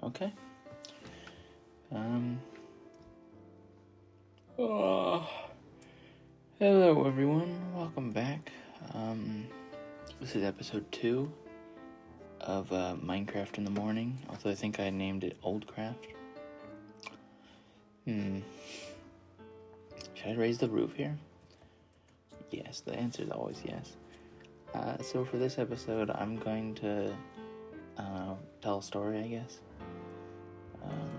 Okay. Oh, hello everyone. Welcome back. This is episode 2 of Minecraft in the Morning. Although I think I named it Oldcraft. Should I raise the roof here? Yes, the answer is always yes. So for this episode, I'm going to tell a story, I guess.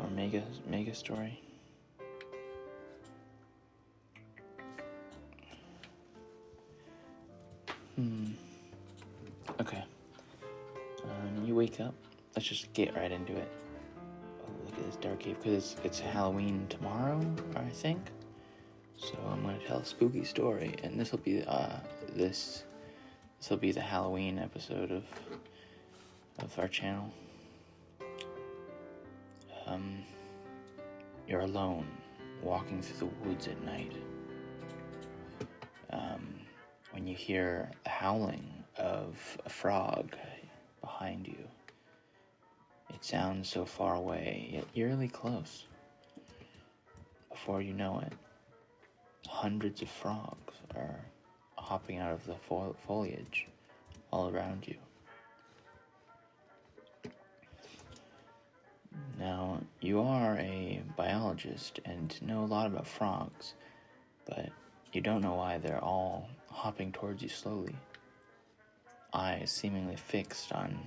Or make a story. Okay. You wake up. Let's just get right into it. Oh, look at this dark cave, because it's Halloween tomorrow, I think. So I'm gonna tell a spooky story, and this will be this will be the Halloween episode of our channel. You're alone, walking through the woods at night. When you hear the howling of a frog behind you. It sounds so far away, yet eerily close. Before you know it, hundreds of frogs are hopping out of the foliage all around you. Now, you are a biologist and know a lot about frogs, but you don't know why they're all hopping towards you slowly, eyes seemingly fixed on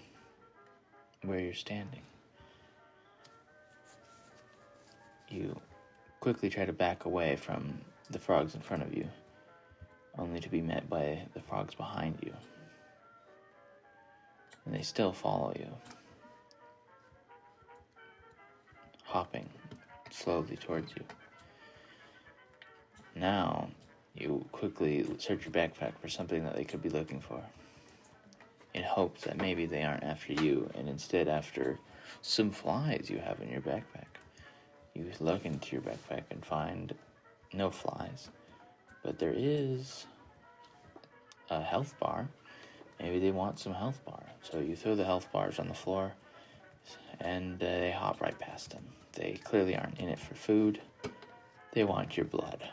where you're standing. You quickly try to back away from the frogs in front of you, only to be met by the frogs behind you. And they still follow you, hopping slowly towards you. Now, you quickly search your backpack for something that they could be looking for, in hopes that maybe they aren't after you, and instead after some flies you have in your backpack. You look into your backpack and find no flies, but there is a health bar. Maybe they want some health bar. So you throw the health bars on the floor, and they hop right past them. They clearly aren't in it for food. They want your blood.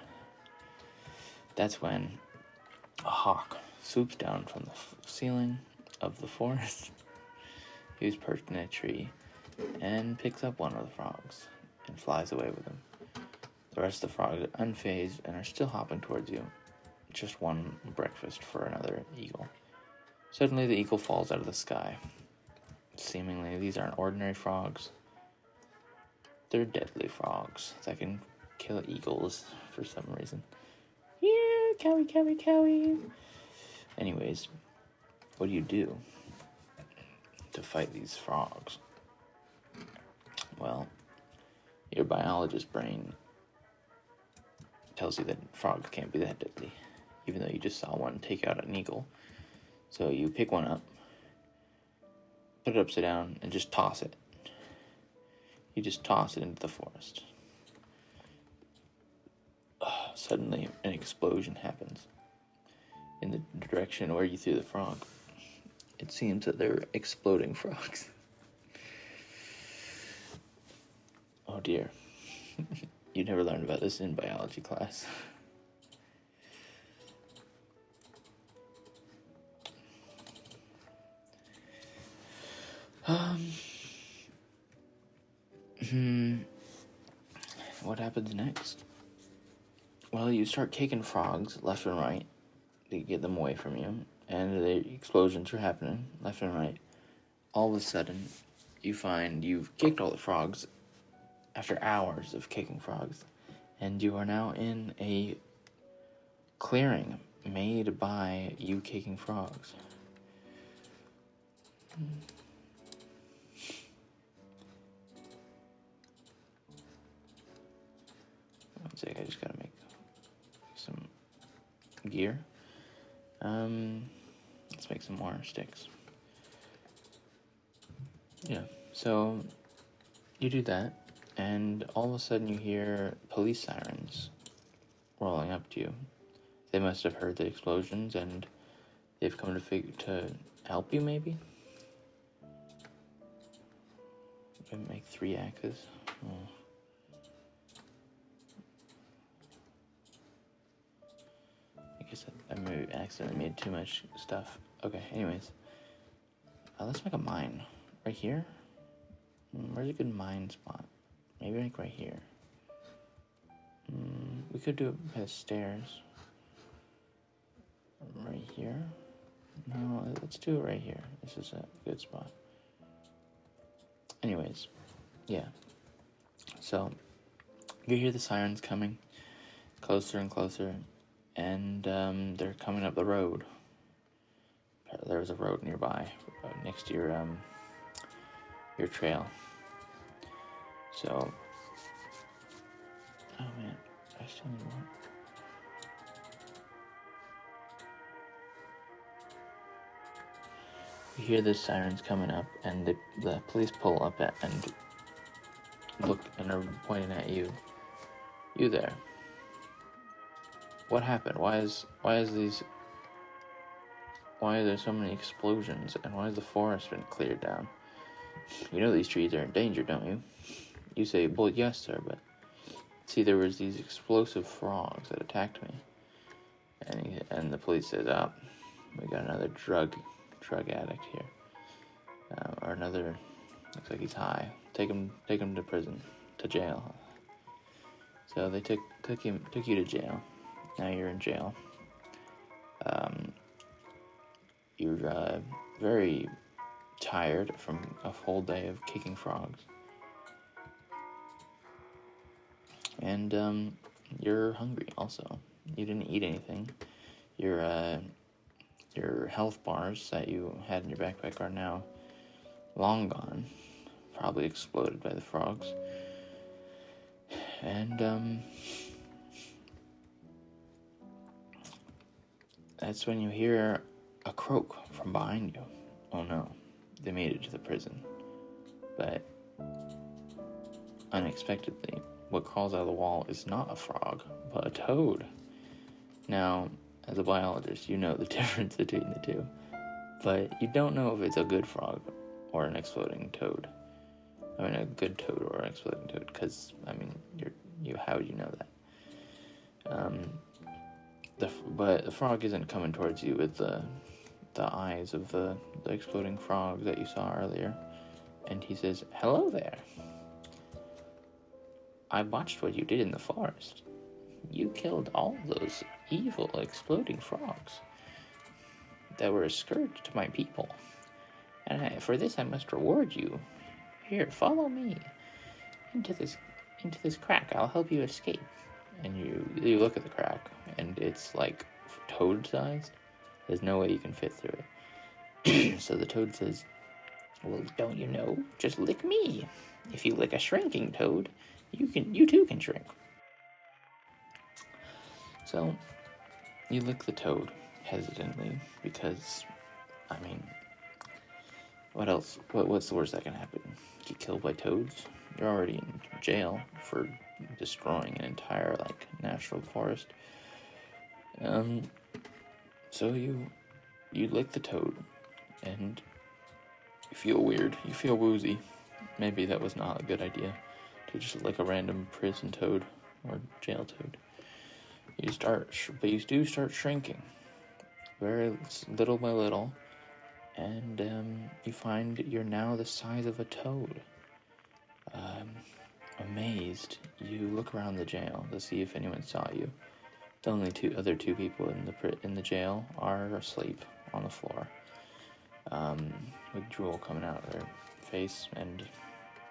That's when a hawk swoops down from the ceiling of the forest. He was perched in a tree and picks up one of the frogs and flies away with him. The rest of the frogs are unfazed and are still hopping towards you. Just one breakfast for another eagle. Suddenly the eagle falls out of the sky. Seemingly these aren't ordinary frogs. They're deadly frogs that can kill eagles for some reason. Yeah, cowie, cowie, cowie. Anyways, what do you do to fight these frogs? Well, your biologist brain tells you that frogs can't be that deadly, even though you just saw one take out an eagle. So you pick one up, put it upside down, and just toss it. You just toss it into the forest. Suddenly, an explosion happens in the direction where you threw the frog. It seems that they're exploding frogs. Oh dear. You never learned about this in biology class. What happens next? Well, you start kicking frogs left and right to get them away from you, and the explosions are happening left and right. All of a sudden, you find you've kicked all the frogs after hours of kicking frogs, and you are now in a clearing made by you kicking frogs. One sec, I just gotta make some gear. Let's make some more sticks. Yeah, so you do that, and all of a sudden you hear police sirens rolling up to you. They must have heard the explosions, and they've come to help you, maybe? Can make 3 axes. Oh. I guess I maybe accidentally made too much stuff. Okay, anyways. Let's make a mine. Right here? Where's a good mine spot? Maybe like right here. We could do it by the stairs. Right here? No, let's do it right here. This is a good spot. Anyways, yeah. So, you hear the sirens coming closer and closer, and they're coming up the road. There's a road nearby, next to your trail. So, oh man, I still need more. You hear the sirens coming up, and the police pull up and look and are pointing at you. You there? What happened? Why are there so many explosions, and why has the forest been cleared down? You know these trees are in danger, don't you? You say, well, yes, sir, but see, there was these explosive frogs that attacked me. And the police says, oh, we got another drug addict here. Or another, looks like he's high. Take him to prison, to jail. So they took you to jail. Now you're in jail. You're very tired from a whole day of kicking frogs. And you're hungry also. You didn't eat anything. Your health bars that you had in your backpack are now long gone. Probably exploded by the frogs. And that's when you hear a croak from behind you. Oh no, they made it to the prison. But unexpectedly, what crawls out of the wall is not a frog, but a toad. Now, as a biologist, you know the difference between the two. But you don't know if it's a good frog or an exploding toad. I mean, a good toad or an exploding toad, because, I mean, how would you know that? But the frog isn't coming towards you with the eyes of the exploding frog that you saw earlier. And he says, hello there. I watched what you did in the forest. You killed all those evil exploding frogs that were a scourge to my people. And for this I must reward you. Here, follow me into this crack. I'll help you escape. And you look at the crack, and it's like toad-sized. There's no way you can fit through it. So the toad says, well, don't you know? Just lick me. If you lick a shrinking toad, you too can shrink. So you lick the toad hesitantly because, I mean, what else? What's the worst that can happen? Get killed by toads? You're already in jail for destroying an entire natural forest. So you lick the toad, and you feel weird. You feel woozy. Maybe that was not a good idea to just lick a random prison toad or jail toad. But you do start shrinking, very little by little, and you find you're now the size of a toad. Amazed, you look around the jail to see if anyone saw you. The only other two people in the jail are asleep on the floor, with drool coming out of their face and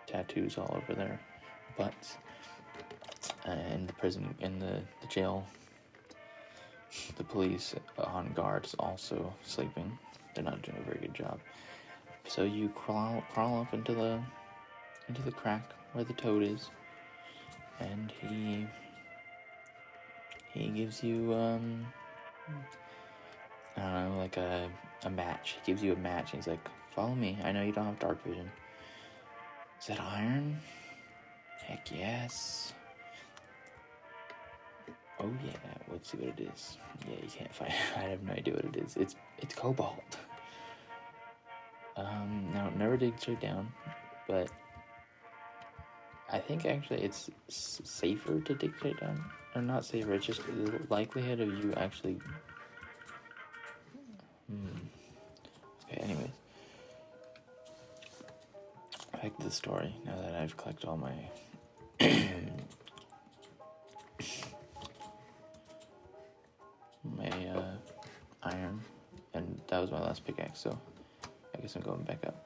tattoos all over their butts. In the jail, the police on guard is also sleeping. They're not doing a very good job. So you crawl up into the crack where the toad is, and he gives you I don't know, like a match. He gives you a match, and he's like, follow me. I know you don't have dark vision. Is that iron? Heck yes. Oh yeah, let's see what it is. Yeah, you can't find it. I have no idea what it is. It's cobalt. Now never dig straight down, but I think actually it's safer to dictate down, or not safer. It's just the likelihood of you actually. Okay. Anyways, back to the story. Now that I've collected all my iron, and that was my last pickaxe. So I guess I'm going back up.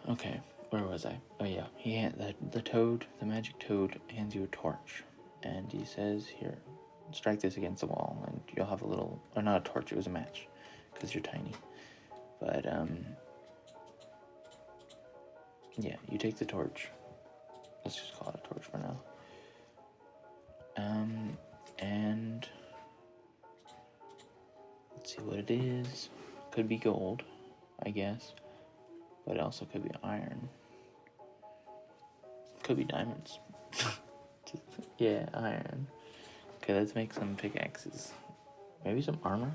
Okay. Where was I? Oh yeah, the toad, the magic toad, hands you a torch, and he says, "Here, strike this against the wall, and you'll have a little." Or not a torch; it was a match, because you're tiny. But yeah, you take the torch. Let's just call it a torch for now. And let's see what it is. Could be gold, I guess, but it also could be iron. Could be diamonds. Yeah, iron. Okay, let's make some pickaxes. Maybe some armor.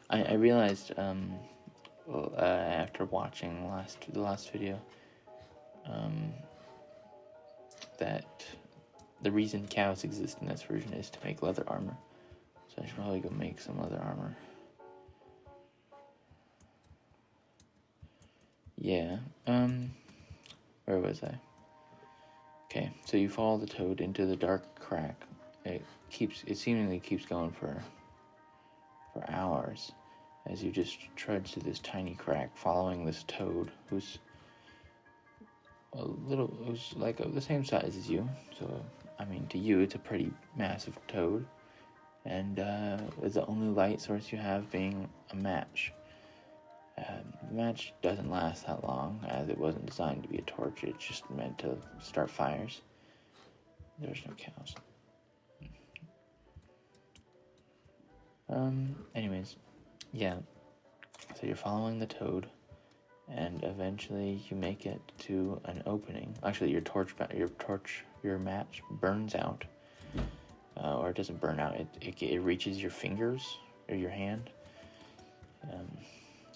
I realized after watching the last video that the reason cows exist in this version is to make leather armor. So I should probably go make some leather armor. Yeah. Where was I? Okay, so you follow the toad into the dark crack. It seemingly keeps going for hours as you just trudge through this tiny crack, following this toad who's like the same size as you. So, I mean, to you, it's a pretty massive toad, and with the only light source you have being a match. The match doesn't last that long, as it wasn't designed to be a torch. It's just meant to start fires. There's no cows. Anyways, yeah. So you're following the toad, and eventually you make it to an opening. Actually, your match burns out, or it doesn't burn out. It reaches your fingers or your hand.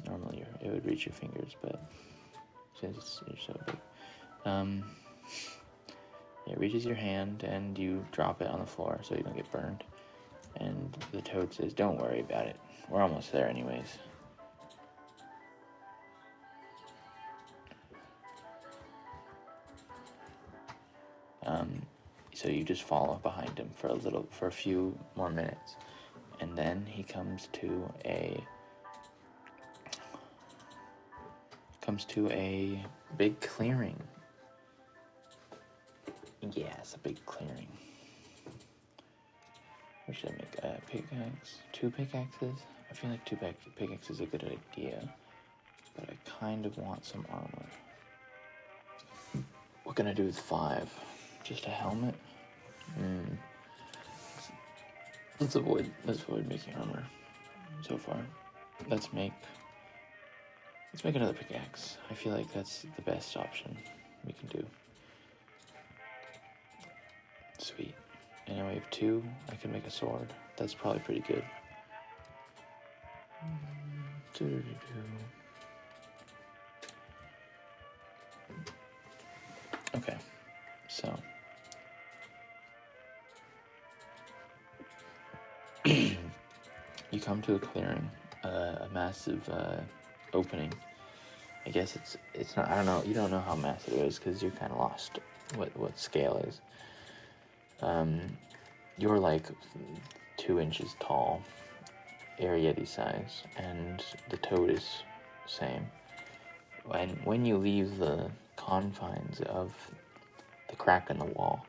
Normally it would reach your fingers, but since you're so big, it reaches your hand, and you drop it on the floor so you don't get burned. And the toad says, "Don't worry about it. We're almost there anyways." So you just follow behind him for a few more minutes, and then he comes to a big clearing. Yes, a big clearing. What should I make? A pickaxe? 2 pickaxes? I feel like 2 pickaxes is a good idea, but I kind of want some armor. What can I do with 5? Just a helmet? Let's avoid making armor so far. Let's make another pickaxe. I feel like that's the best option we can do. Sweet. And now we have 2. I can make a sword. That's probably pretty good. Okay, so you come to a clearing, a massive opening. I guess it's not. I don't know. You don't know how massive it is because you're kind of lost. What scale is? You're like 2 inches tall, Ariete size, and the toad is same. And when you leave the confines of the crack in the wall,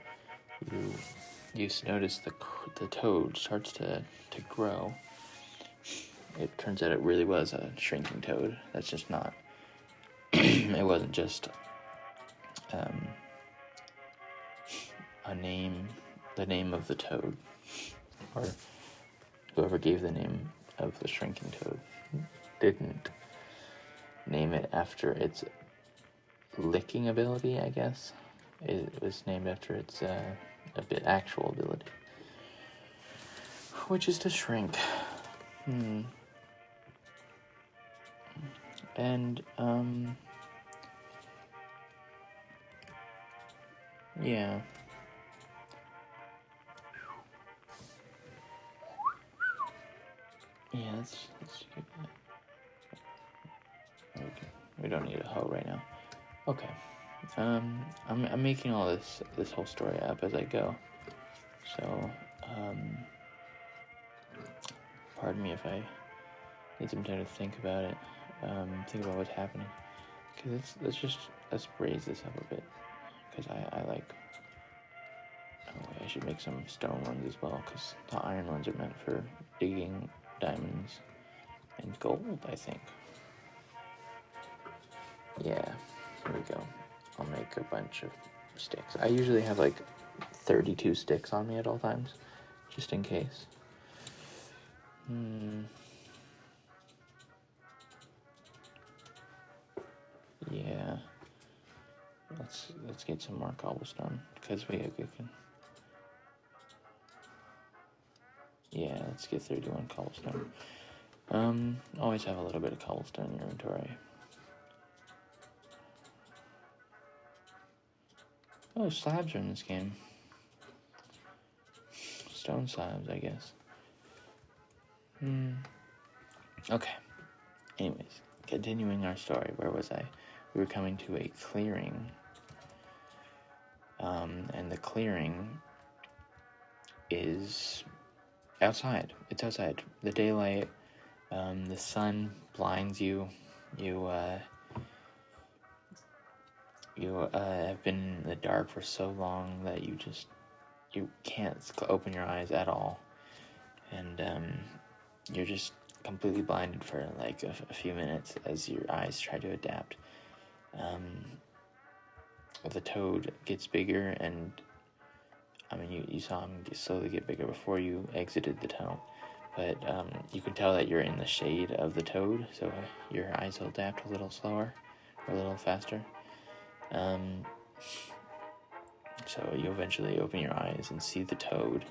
you notice the toad starts to grow. It turns out it really was a shrinking toad. That's just not. It wasn't just the name of the toad, or whoever gave the name of the shrinking toad didn't name it after its licking ability, I guess. It was named after its actual ability, which is to shrink. And Yeah. Yeah, let's keep that. Okay. We don't need a hoe right now. Okay. I'm making all this whole story up as I go. So, pardon me if I need some time to think about it. Think about what's happening. Cause let's raise this up a bit. Cause I like. Oh, I should make some stone ones as well. Cause the iron ones are meant for digging diamonds and gold, I think. Yeah, here we go. I'll make a bunch of sticks. I usually have like 32 sticks on me at all times, just in case. Yeah. Let's get some more cobblestone because we can. Yeah, let's get 31 cobblestone. Always have a little bit of cobblestone in your inventory. Oh, slabs are in this game. Stone slabs, I guess. Okay. Anyways, continuing our story. Where was I? We were coming to a clearing. And the clearing is outside. It's outside. The daylight, the sun blinds you. You have been in the dark for so long that you can't open your eyes at all. And you're just completely blinded for like a few minutes as your eyes try to adapt. The toad gets bigger, and I mean, you saw him slowly get bigger before you exited the tunnel, but you can tell that you're in the shade of the toad, so your eyes will adapt a little slower or a little faster. So you eventually open your eyes and see the toad,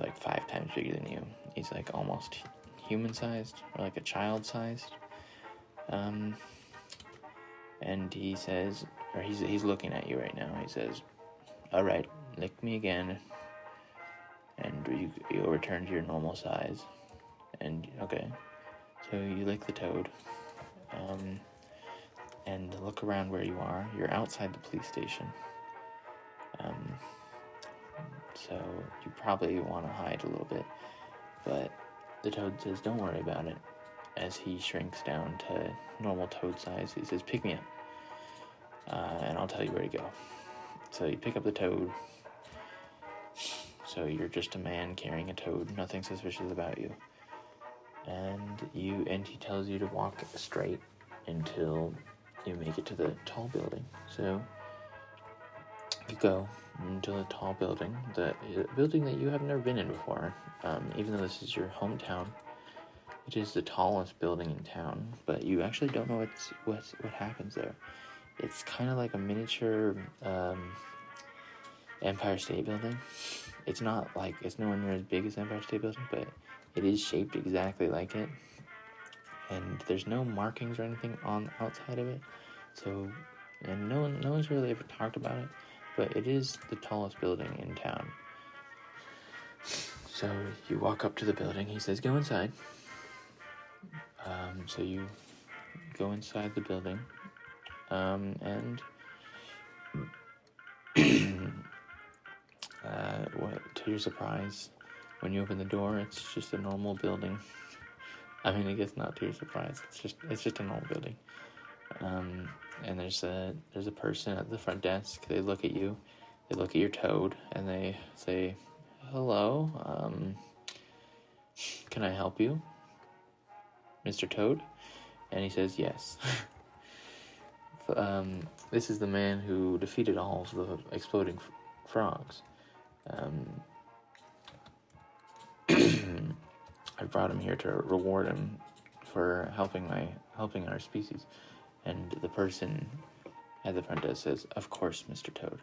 like 5 times bigger than you. He's like almost human-sized, or like a child-sized. And he says, or he's looking at you right now. He says, "All right, lick me again, and you'll return to your normal size." And okay, so you lick the toad, and look around where you are. You're outside the police station. So you probably want to hide a little bit, but the toad says, "Don't worry about it." As he shrinks down to normal toad size, he says, "Pick me up, and I'll tell you where to go." So you pick up the toad. So you're just a man carrying a toad, nothing suspicious about you. And he tells you to walk straight until you make it to the tall building. So you go into the tall building, the building that you have never been in before. Even though this is your hometown, it is the tallest building in town, but you actually don't know what happens there. It's kind of like a miniature Empire State Building. It's not like, it's nowhere near as big as Empire State Building, but it is shaped exactly like it. And there's no markings or anything on the outside of it. So, and no one's really ever talked about it, but it is the tallest building in town. So you walk up to the building. He says, "Go inside." So you go inside the building, and to your surprise, when you open the door, it's just a normal building. I mean, I guess not to your surprise. It's just a normal building. And there's a person at the front desk. They look at you, they look at your toad, and they say, "Hello, can I help you, Mr. Toad?" And he says, "Yes." This is the man who defeated all of the exploding frogs. I brought him here to reward him for helping our species. And the person at the front desk says, "Of course, Mr. Toad.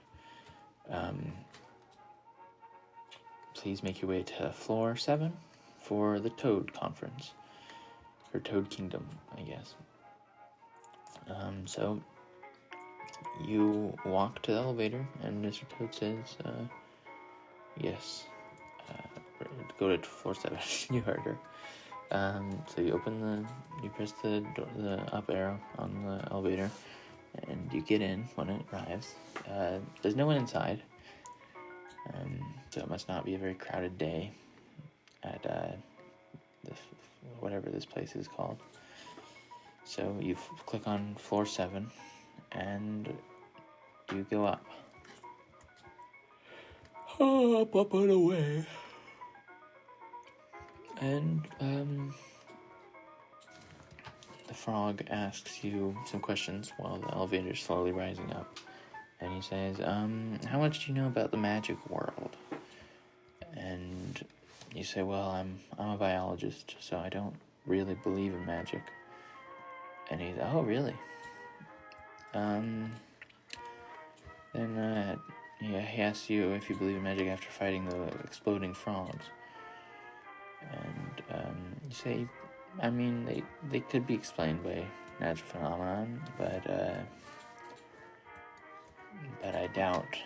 Please make your way to floor 7 for the Toad Conference, or Toad Kingdom, I guess." So you walk to the elevator, and Mr. Toad says, yes, go to floor 7. You heard her. So you press the up arrow on the elevator, and you get in when it arrives. There's no one inside, so it must not be a very crowded day at whatever this place is called. So you click on floor 7, and you go up. Up and away. And the frog asks you some questions while the elevator is slowly rising up. And he says, how much do you know about the magic world? And you say, well, I'm a biologist, so I don't really believe in magic. And he's, oh, really? Then he asks you if you believe in magic after fighting the exploding frogs. And you say, I mean, they could be explained by natural phenomenon, but I doubt.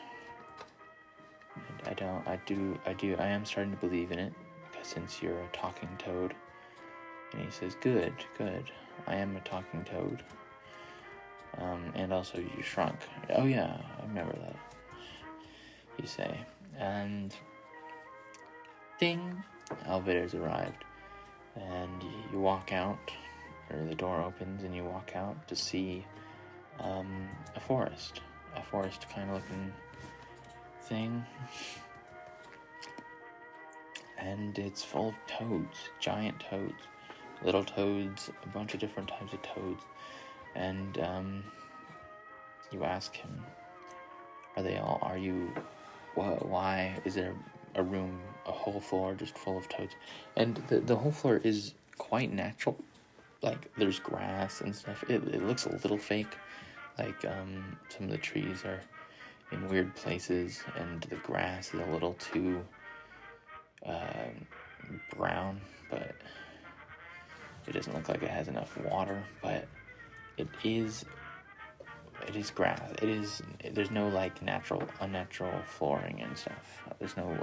I am starting to believe in it, because since you're a talking toad. And he says, good, I am a talking toad. And also you shrunk. Oh yeah, I remember that. You say. And ding, elevator's arrived. And you walk out, or the door opens and you walk out to see a forest kind of looking thing. And it's full of toads, giant toads, little toads, a bunch of different types of toads. And you ask him, why is there a room, a whole floor just full of toads? And the whole floor is quite natural. Like, there's grass and stuff. It looks a little fake. Like, some of the trees are in weird places, and the grass is a little too brown, but it doesn't look like it has enough water. But it is grass. There's no like unnatural flooring and stuff. There's no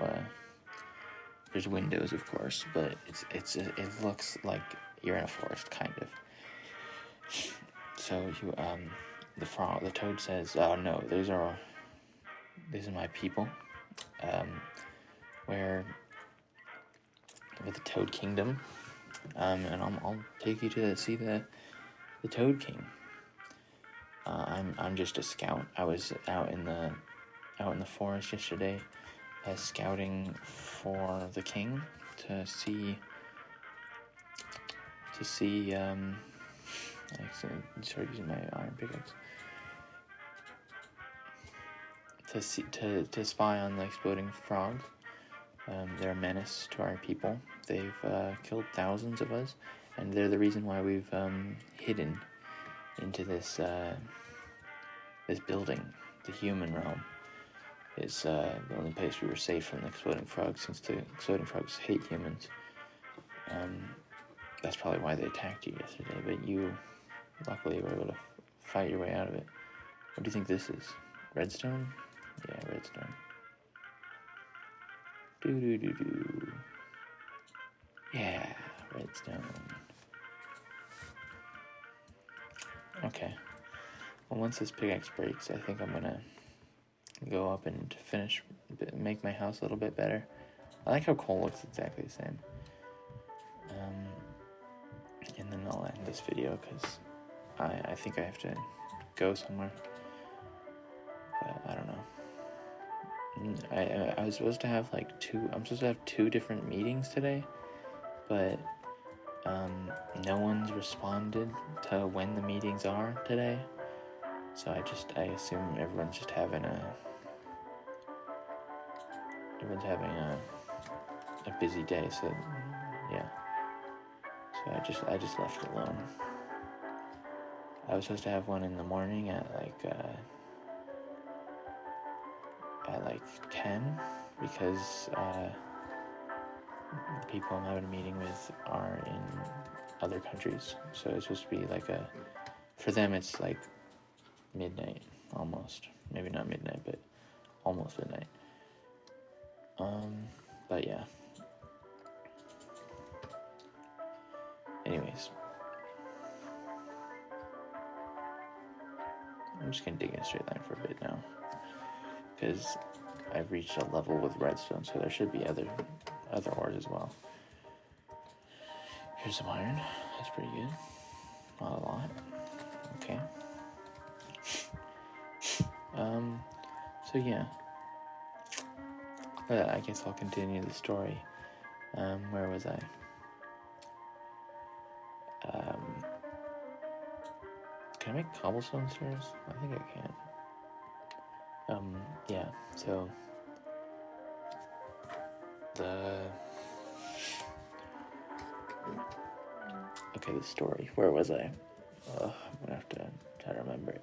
there's windows, of course, but it looks like you're in a forest, kind of. So you the toad says, oh no, these are my people. We're with the Toad Kingdom, and I'll take you to see the Toad King. I'm just a scout. I was out in the forest yesterday, scouting for the king to see. I started using my iron pickaxe to spy on the exploding frogs. They're a menace to our people. They've killed thousands of us, and they're the reason why we've hidden into this building. The human realm is the only place we were safe from the exploding frogs, since the exploding frogs hate humans. That's probably why they attacked you yesterday, but you luckily were able to fight your way out of it. What do you think this is? Redstone? Yeah, redstone. Do. Yeah, redstone. Okay. Well, once this pickaxe breaks, I think I'm gonna go up and make my house a little bit better. I like how coal looks exactly the same. And then I'll end this video, because I think I have to go somewhere. But I don't know. I was supposed to have I'm supposed to have 2 different meetings today, but no one's responded to when the meetings are today. So I assume everyone's having a busy day, so yeah. So I just left it alone. I was supposed to have one in the morning at 10, because the people I'm having a meeting with are in other countries. So it's supposed to be for them it's like midnight, almost. Maybe not midnight, but almost midnight. But yeah. Anyways. I'm just gonna dig in a straight line for a bit now. Because I've reached a level with redstone, so there should be other ores as well. Here's some iron. That's pretty good. Not a lot. Okay. So yeah. I guess I'll continue the story. Where was I? Can I make cobblestone stairs? I think I can. Yeah, so the story. Where was I? I'm gonna have to try to remember it.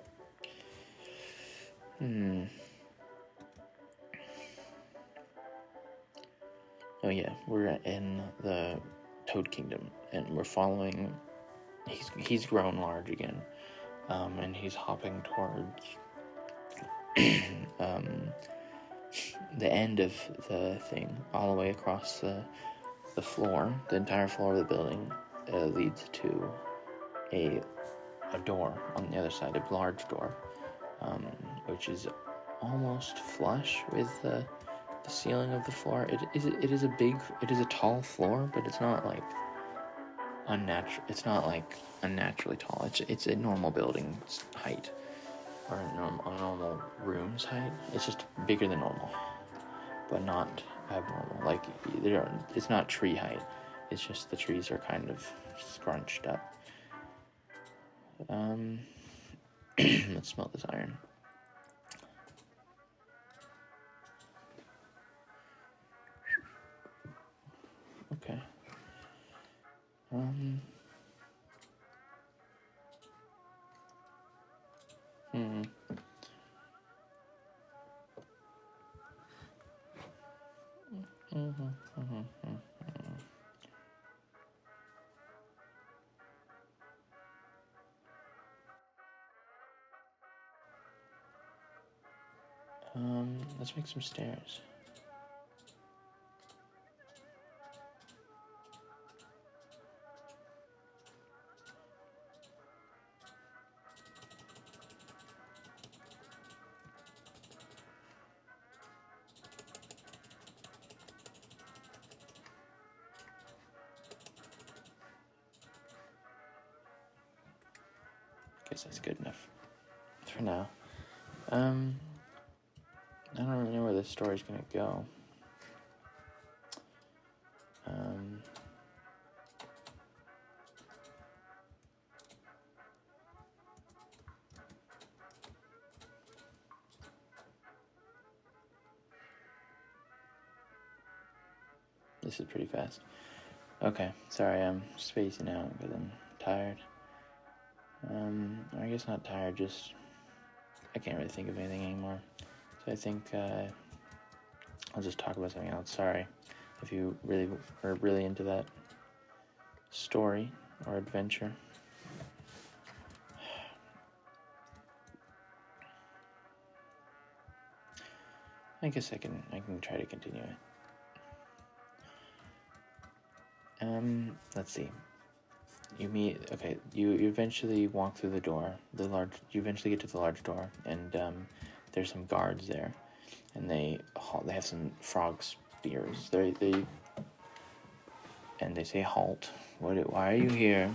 Oh yeah, we're in the Toad Kingdom, and we're following. He's grown large again, and he's hopping towards the end of the thing, all the way across the floor. The entire floor of the building leads to a door on the other side, a large door, which is almost flush with the ceiling of the floor. It is a tall floor, but it's not like unnatural. It's not like unnaturally tall. It's a normal building's height, or a normal room's height. It's just bigger than normal, but not abnormal. Like it's not tree height. It's just the trees are kind of scrunched up. Let's smelt this iron. Okay. Let's make some stairs. Guess that's good enough for now. I don't really know where this story's gonna go. This is pretty fast. Okay, sorry, I'm spacing out because I'm tired. I guess not tired, just I can't really think of anything anymore. So I think I'll just talk about something else. Sorry if you really were really into that story or adventure. I guess I can try to continue it. Let's see. You eventually walk through the door. You eventually get to the large door, and there's some guards there, and they have some frog spears. They say, "Halt! Why are you here?"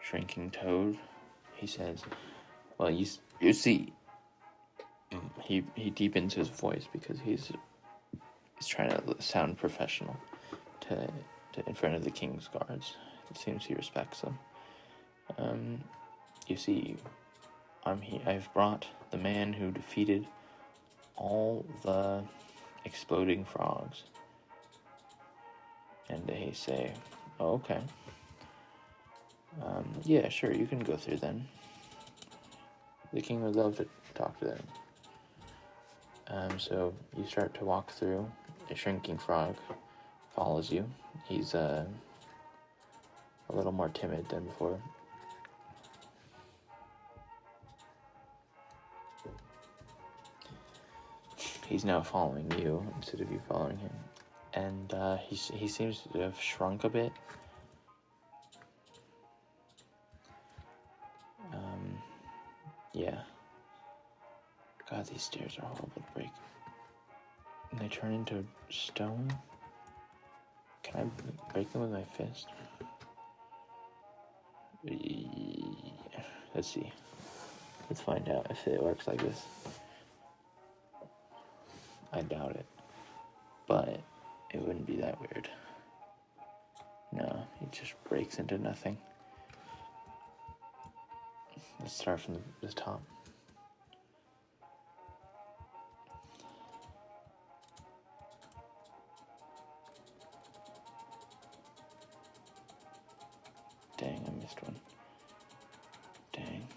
Shrinking Toad, he says. Well, you see. He deepens his voice because he's trying to sound professional to in front of the king's guards. It seems he respects them. You see, I've brought the man who defeated all the exploding frogs. And they say, "Oh, okay. Yeah, sure, you can go through then. The king would love to talk to them." So you start to walk through. A shrinking frog follows you. He's a little more timid than before. He's now following you instead of you following him. And he seems to have shrunk a bit. Yeah. God, these stairs are horrible to break. And they turn into stone? Can I break them with my fist? Let's see. Let's find out if it works like this. I doubt it. But it wouldn't be that weird. No, it just breaks into nothing. Let's start from the top. Dang, I missed one. Dang.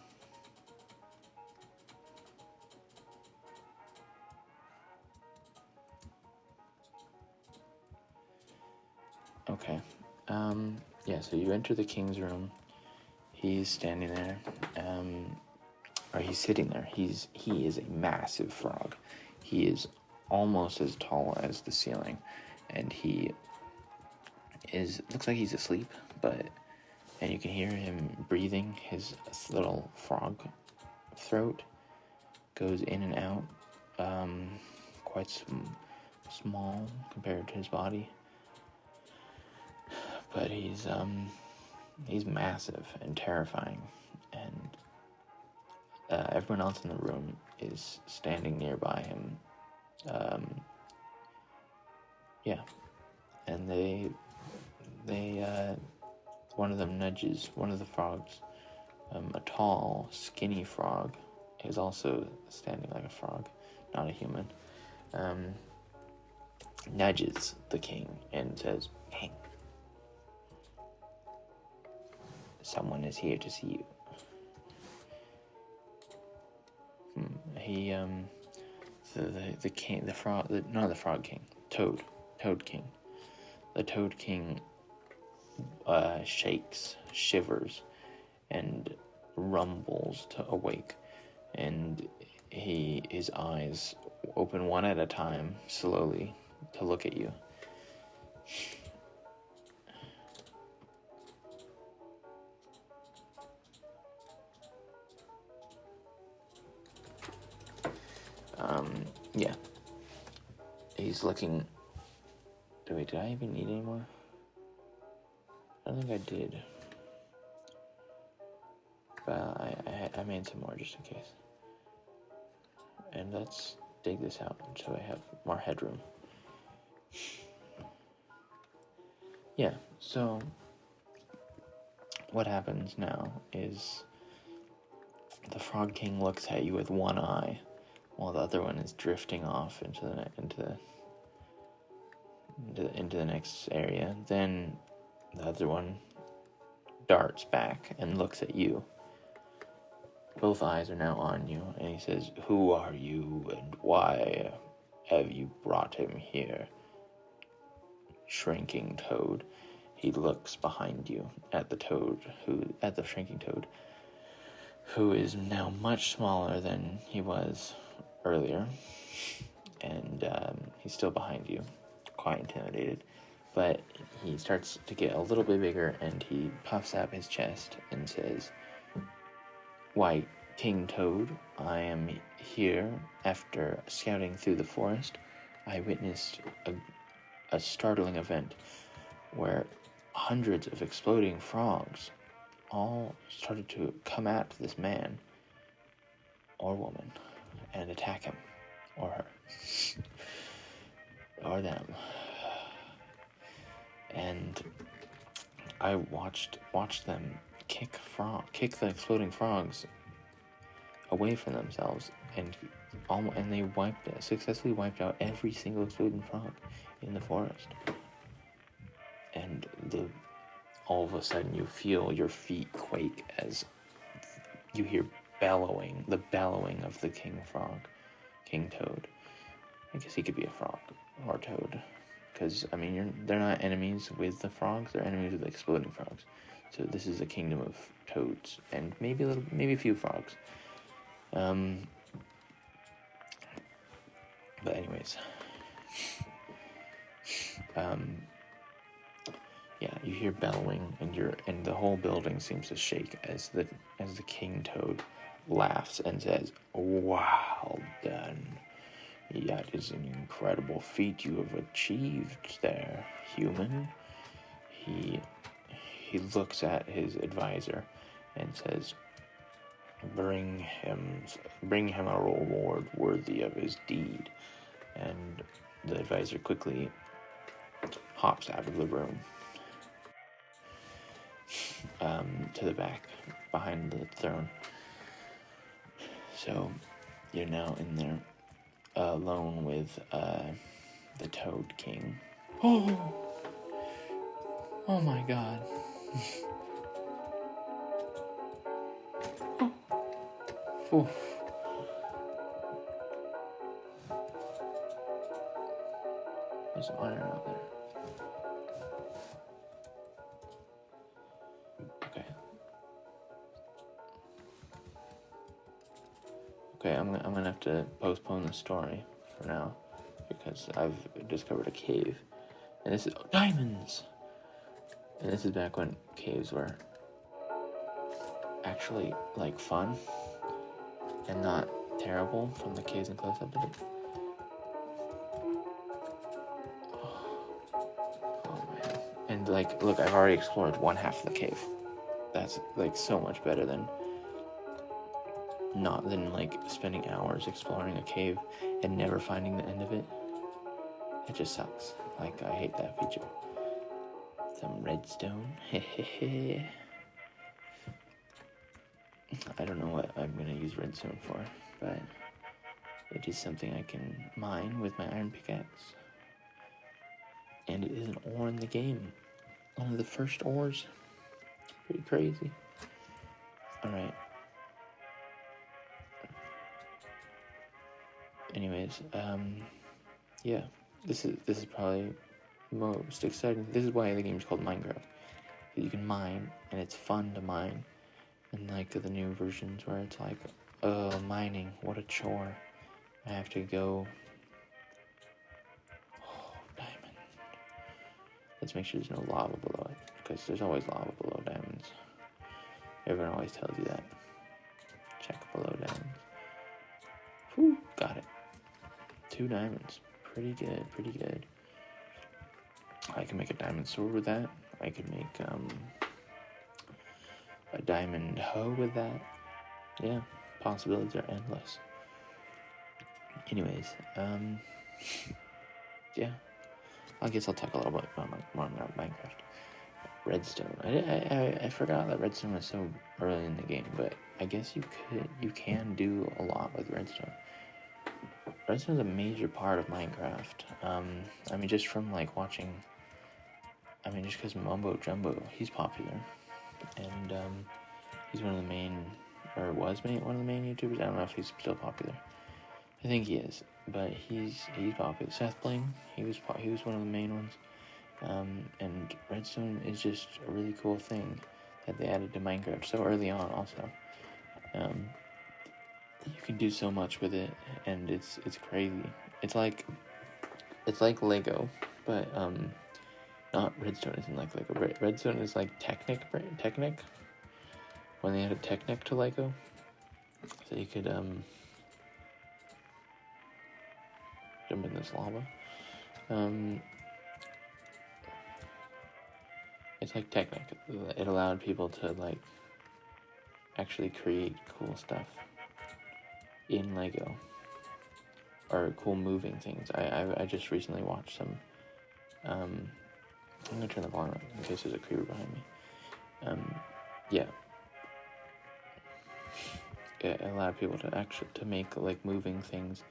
Okay. Yeah, so you enter the king's room. He's standing there. Or he's sitting there. He is a massive frog. He is almost as tall as the ceiling. And looks like he's asleep, and you can hear him breathing. His little frog throat goes in and out, quite small compared to his body. But he's massive and terrifying, and everyone else in the room is standing nearby him. Yeah, and they one of them nudges one of the frogs. A tall, skinny frog is also standing like a frog, not a human. Nudges the king and says, "Hey, someone is here to see you." The king, the frog, not the frog king, Toad King. The Toad King shakes, shivers, and rumbles to awake, and his eyes open one at a time, slowly, to look at you. Yeah. He's looking... Wait, did I even need any more? I don't think I did. But I made some more just in case. And let's dig this out so I have more headroom. Yeah, so what happens now is the Frog King looks at you with one eye while the other one is drifting off into the next area. Then the other one darts back and looks at you. Both eyes are now on you, and he says, "Who are you, and why have you brought him here?" Shrinking Toad. He looks behind you at the shrinking Toad, who is now much smaller than he was earlier, and he's still behind you, quite intimidated. But he starts to get a little bit bigger, and he puffs out his chest and says, "Why, King Toad, I am here after scouting through the forest. I witnessed a startling event where hundreds of exploding frogs all started to come at this man or woman and attack him or her or them. And I watched them kick the exploding frogs away from themselves, and they successfully wiped out every single exploding frog in the forest. And all of a sudden you feel your feet quake as you hear the bellowing of the King Toad. I guess he could be a frog or toad, because they're not enemies with the frogs; they're enemies with the exploding frogs. So this is a kingdom of toads and maybe a few frogs. But anyways, yeah, you hear bellowing, and the whole building seems to shake as the king toad laughs and says, "Well done. That is an incredible feat you have achieved there, human." He looks at his advisor and says, Bring him a reward worthy of his deed." And the advisor quickly hops out of the room to the back behind the throne. So you're now in there alone with the Toad King. Oh my God. Oof. There's some iron out there. Okay, I'm gonna have to postpone the story for now because I've discovered a cave, and this is diamonds. And this is back when caves were actually like fun and not terrible from the Caves and Cliffs update. Oh man! And like, look, I've already explored one half of the cave. That's like so much better than like spending hours exploring a cave and never finding the end of it. It just sucks. Like, I hate that feature. Some redstone. I don't know what I'm gonna use redstone for, but it is something I can mine with my iron pickaxe. And it is an ore in the game. One of the first ores. Pretty crazy. Alright. Anyways, yeah. This is probably most exciting. This is why the game's called Minecraft. You can mine, and it's fun to mine. And like the new versions where it's like, mining, what a chore. I have to go. Oh, diamond. Let's make sure there's no lava below it, because there's always lava below diamonds. Everyone always tells you that. Check below diamonds. Whew, got it. 2 diamonds. Pretty good, pretty good. I can make a diamond sword with that. I could make a diamond hoe with that. Yeah, possibilities are endless. Anyways, yeah. I guess I'll talk a little bit more about Minecraft. Redstone. I forgot that redstone was so early in the game, but I guess you can do a lot with redstone. Redstone is a major part of Minecraft. I mean, just from like watching. I mean, just because Mumbo Jumbo, he's popular, and he's one of the main, or was one of the main YouTubers. I don't know if he's still popular. I think he is, but he's popular. Seth Bling, he was one of the main ones. And redstone is just a really cool thing that they added to Minecraft so early on. Also, you can do so much with it, and it's crazy. It's like Lego, but not redstone isn't like Lego. Redstone is like Technic. When they added Technic to Lego, so you could jump in this lava. It's like Technic. It allowed people to like actually create cool stuff in Lego, or cool moving things. I just recently watched some. I'm gonna turn the volume up in case there's a creeper behind me. Yeah. It allowed people to make like moving things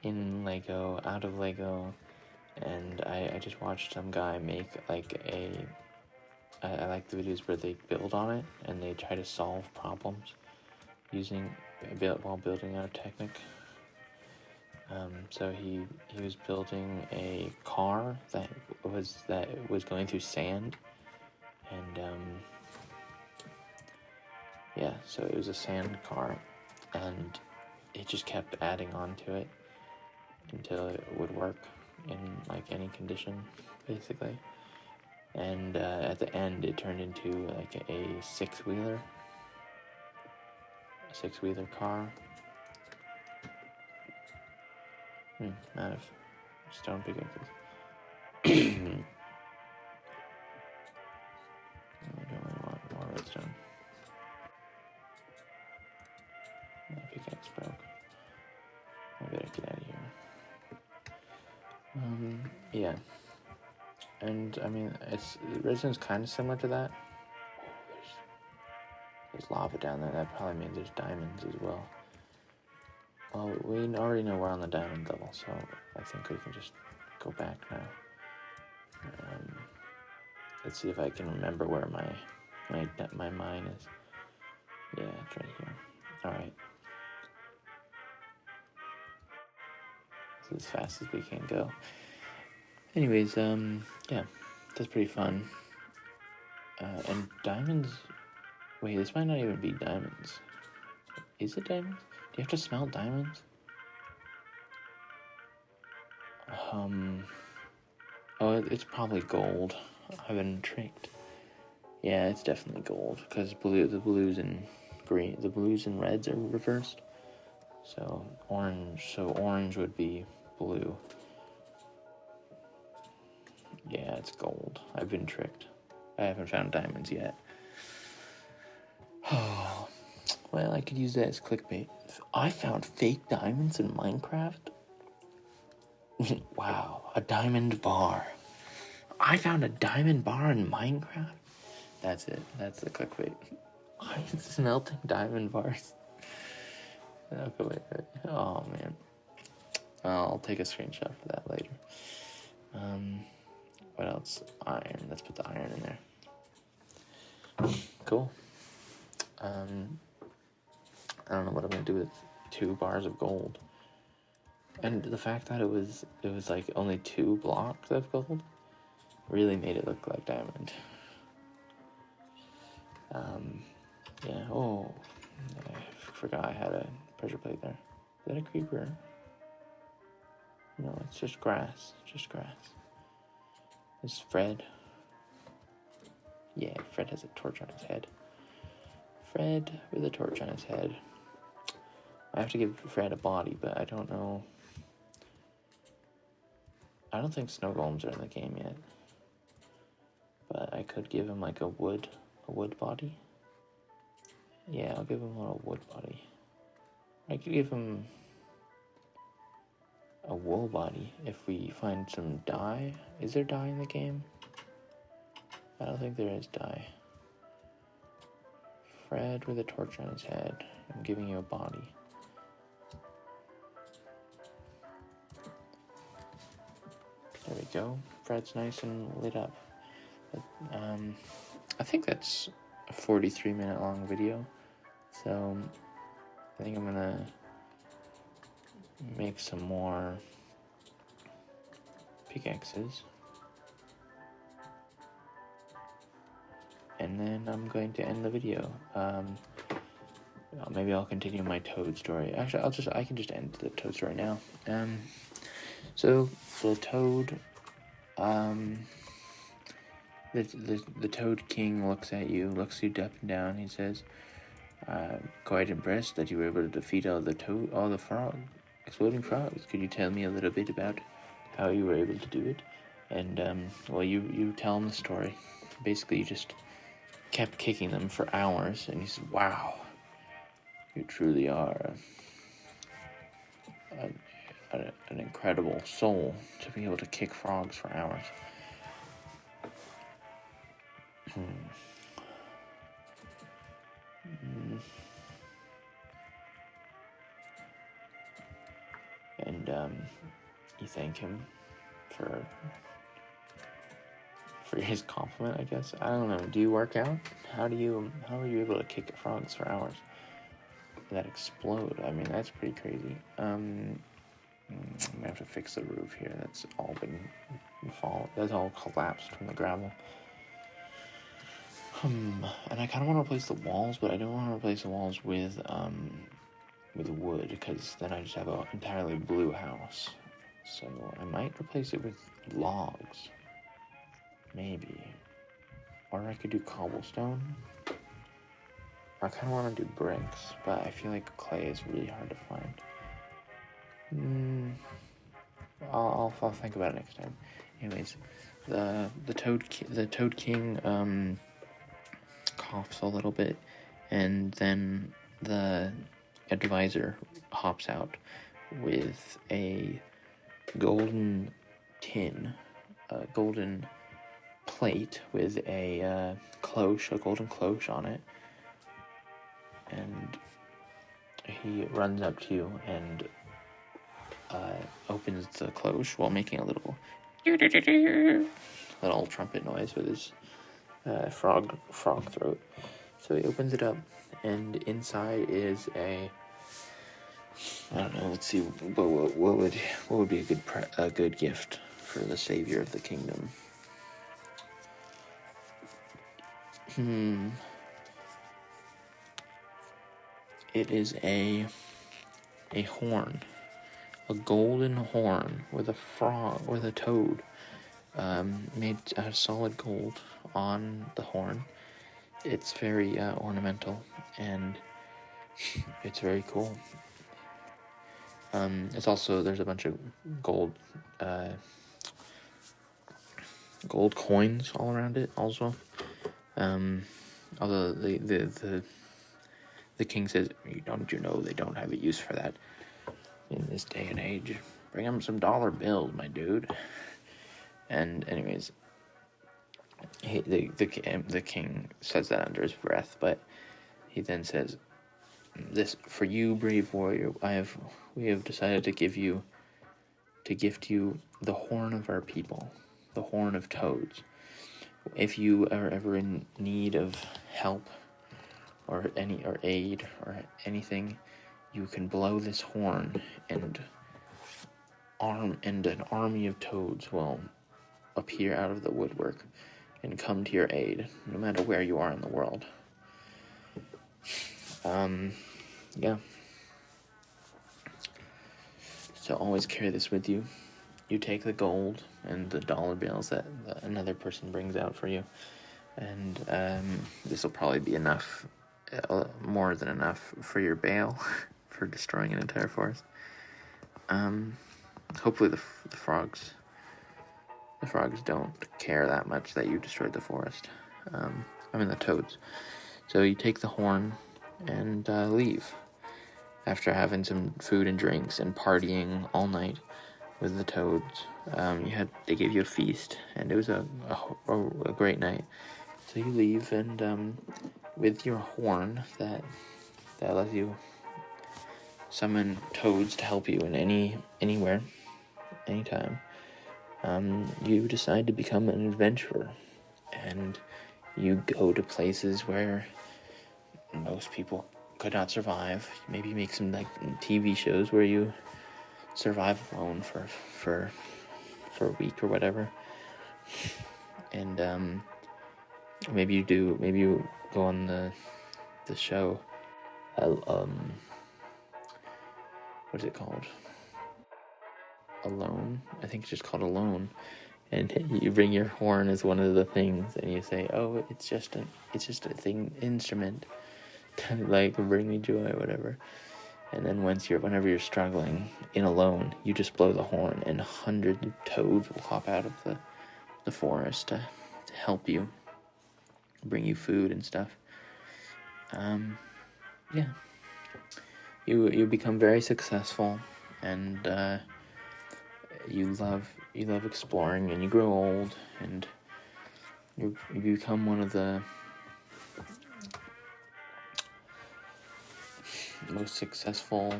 in Lego, out of Lego, and I just watched some guy make like I like the videos where they build on it and they try to solve problems while building out a Technic. So he was building a car that was going through sand, and yeah, so it was a sand car, and it just kept adding on to it, until it would work in like any condition, basically. And at the end, it turned into like a six-wheeler car. Out of stone pickaxes. I don't really want more redstone. My pickaxe broke. I better get out of here. Yeah. And I mean, redstone's kind of similar to that. There's lava down there. That probably means there's diamonds as well. Well, we already know we're on the diamond level, so I think we can just go back now. Let's see if I can remember where my mine is. Yeah, it's right here. All right. This is as fast as we can go. Anyways, yeah, that's pretty fun. And diamonds. Wait, this might not even be diamonds. Is it diamonds? Do you have to smelt diamonds? Oh, it's probably gold. I've been tricked. Yeah, it's definitely gold because the blues and reds are reversed. So orange would be blue. Yeah, it's gold. I've been tricked. I haven't found diamonds yet. Oh, well, I could use that as clickbait. I found fake diamonds in Minecraft. Wow, a diamond bar. I found a diamond bar in Minecraft. That's it. That's the clickbait. I'm smelting diamond bars. Okay, wait. Oh man. I'll take a screenshot for that later. What else? Iron. Let's put the iron in there. Cool. I don't know what I'm gonna do with 2 bars of gold. And the fact that it was like only 2 blocks of gold really made it look like diamond. Yeah. Oh, I forgot I had a pressure plate there. Is that a creeper? No, it's just grass. Just grass. This is Fred. Yeah, Fred has a torch on his head. Fred with a torch on his head. I have to give Fred a body, but I don't know. I don't think snow golems are in the game yet. But I could give him like a wood body. Yeah, I'll give him a wood body. I could give him a wool body if we find some dye. Is there dye in the game? I don't think there is dye. Fred with a torch on his head. I'm giving you a body. There we go. Fred's nice and lit up. I think that's a 43-minute long video. So I think I'm gonna make some more pickaxes. And then I'm going to end the video. Maybe I'll continue my toad story. Actually, I can just end the toad story now. So the toad, the Toad King looks you up and down. He says, "Quite impressed that you were able to defeat all the exploding frogs. Could you tell me a little bit about how you were able to do it?" And well, you tell him the story. Basically, you just kept kicking them for hours, and he said, "Wow, you truly are an incredible soul to be able to kick frogs for hours." And you thank him for his compliment, I guess. I don't know. Do you work out? How are you able to kick frogs for hours that explode? I mean, that's pretty crazy. I'm gonna have to fix the roof here. That's all collapsed from the gravel. And I kind of want to replace the walls, but I don't want to replace the walls with wood, because then I just have an entirely blue house. So I might replace it with logs. Maybe. Or I could do cobblestone. I kind of want to do bricks, but I feel like clay is really hard to find. I'll think about it next time. Anyways, the Toad King coughs a little bit, and then the advisor hops out with a golden tin, a golden plate with a golden cloche on it, and he runs up to you and opens the cloche while making a little trumpet noise with his frog throat. So he opens it up, and inside is I don't know. Let's see what would be a good gift for the savior of the kingdom. It is a horn, a golden horn with a frog, with a toad, made out of solid gold on the horn. It's very ornamental, and it's very cool. It's also, there's a bunch of gold coins all around it also. Although the king says, don't you know they don't have a use for that in this day and age? Bring them some dollar bills, my dude. And anyways, the king says that under his breath, but he then says, "This for you, brave warrior. We have decided to gift you the horn of our people, the horn of toads. If you are ever in need of help or aid or anything, you can blow this horn, and an army of toads will appear out of the woodwork and come to your aid, no matter where you are in the world." Yeah. So always carry this with you. You take the gold and the dollar bills that another person brings out for you, and this will probably be enough, more than enough for your bail for destroying an entire forest. Hopefully the frogs don't care that much that you destroyed the forest. The toads. So you take the horn and leave after having some food and drinks and partying all night with the toads. They gave you a feast, and it was a great night. So you leave, and with your horn that lets you summon toads to help you in anywhere, anytime, you decide to become an adventurer, and you go to places where most people could not survive. Maybe you make some TV shows where you survive alone for a week or whatever, and maybe you go on the show. What is it called? Alone. I think it's just called Alone. And you bring your horn as one of the things, and you say, "Oh, it's just a instrument, like bring me joy," or whatever. And then whenever you're struggling in Alone, you just blow the horn, and 100 toads will hop out of the forest to help you, bring you food and stuff. Yeah. You become very successful, and you love exploring, and you grow old, and you become one of the most successful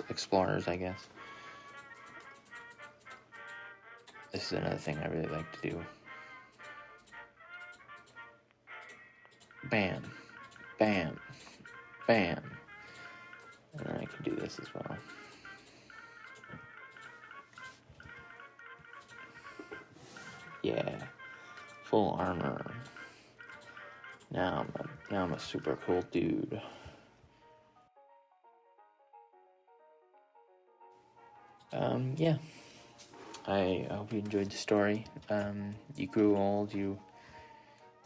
explorers, I guess. This is another thing I really like to do. Bam, bam, bam. And then I can do this as well. Yeah, full armor. Now I'm a super cool dude. Yeah. I hope you enjoyed the story. You grew old. You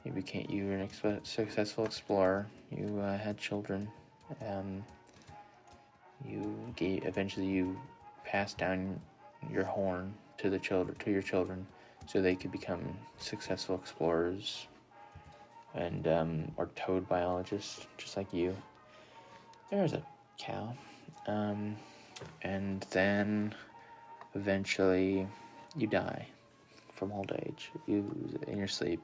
were an successful explorer. You had children. Eventually you passed down your horn to your children, so they could become successful explorers and or toad biologists, just like you. There's a cow. And then eventually you die from old age. You in your sleep,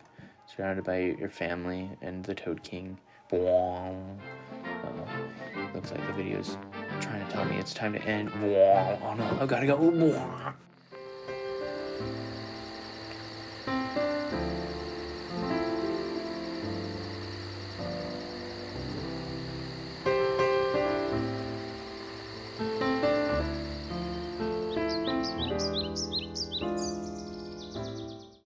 surrounded by your family and the Toad King. Looks like the video's trying to tell me it's time to end. Oh no, I've gotta go.